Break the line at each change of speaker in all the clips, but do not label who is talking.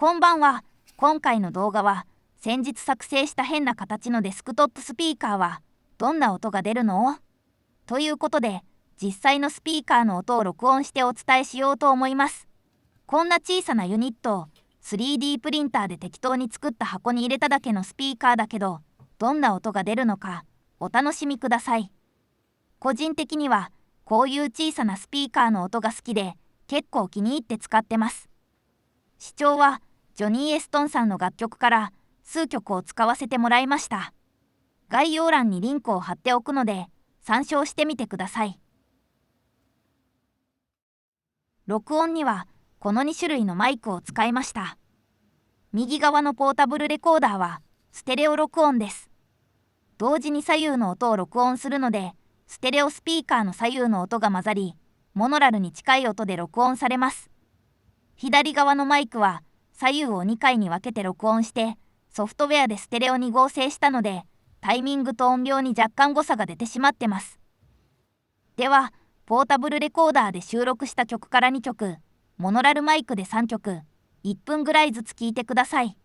こんばんは。今回の動画は先日作成した変な形のデスクトップスピーカーはどんな音が出るのということで、実際のスピーカーの音を録音してお伝えしようと思います。こんな小さなユニットを 3D プリンターで適当に作った箱に入れただけのスピーカーだけど、どんな音が出るのかお楽しみください。個人的にはこういう小さなスピーカーの音が好きで結構気に入って使ってます。視聴はジョニー・エストンさんの楽曲から数曲を使わせてもらいました。概要欄にリンクを貼っておくので参照してみてください。録音にはこの2種類のマイクを使いました。右側のポータブルレコーダーはステレオ録音です。同時に左右の音を録音するので、ステレオスピーカーの左右の音が混ざり、モノラルに近い音で録音されます。左側のマイクは左右を2回に分けて録音して、ソフトウェアでステレオに合成したので、タイミングと音量に若干誤差が出てしまってます。では、ポータブルレコーダーで収録した曲から2曲、モノラルマイクで3曲、1分ぐらいずつ聴いてください。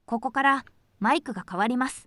ここからマイクが変わります。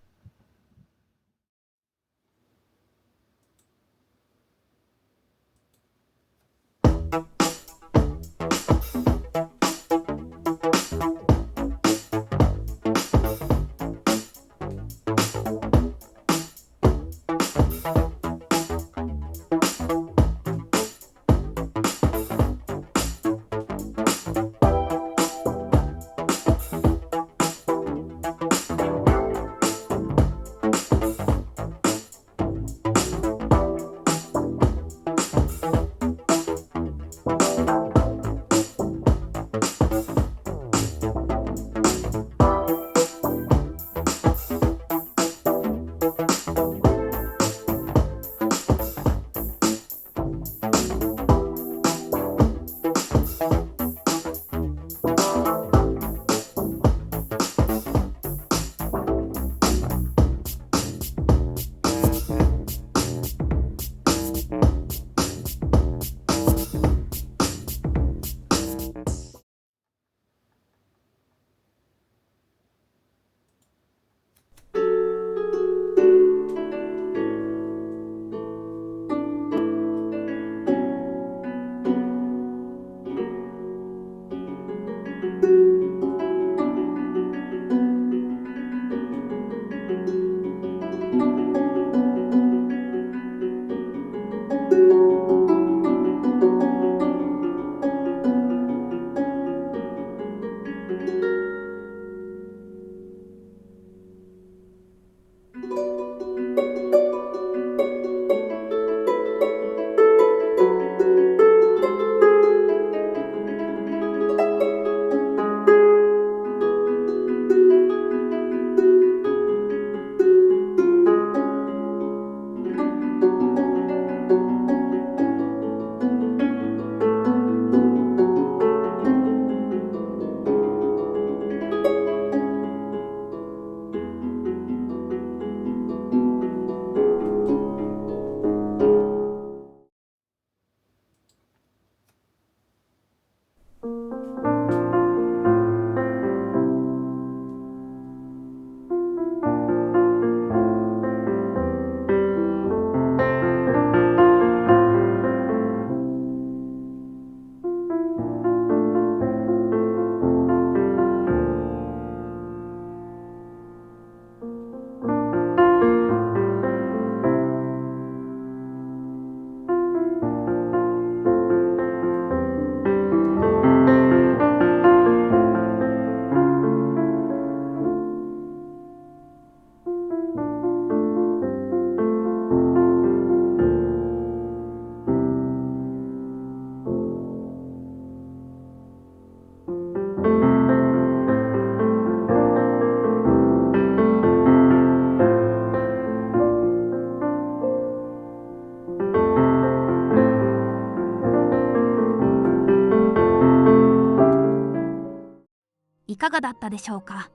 いかがだったでしょうか。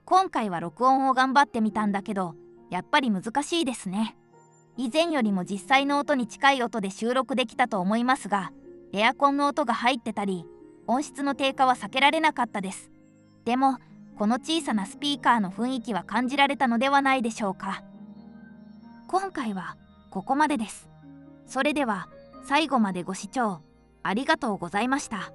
今回は録音を頑張ってみたんだけど、やっぱり難しいですね。以前よりも実際の音に近い音で収録できたと思いますが、エアコンの音が入ってたり、音質の低下は避けられなかったです。でも、この小さなスピーカーの雰囲気は感じられたのではないでしょうか。今回はここまでです。それでは、最後までご視聴ありがとうございました。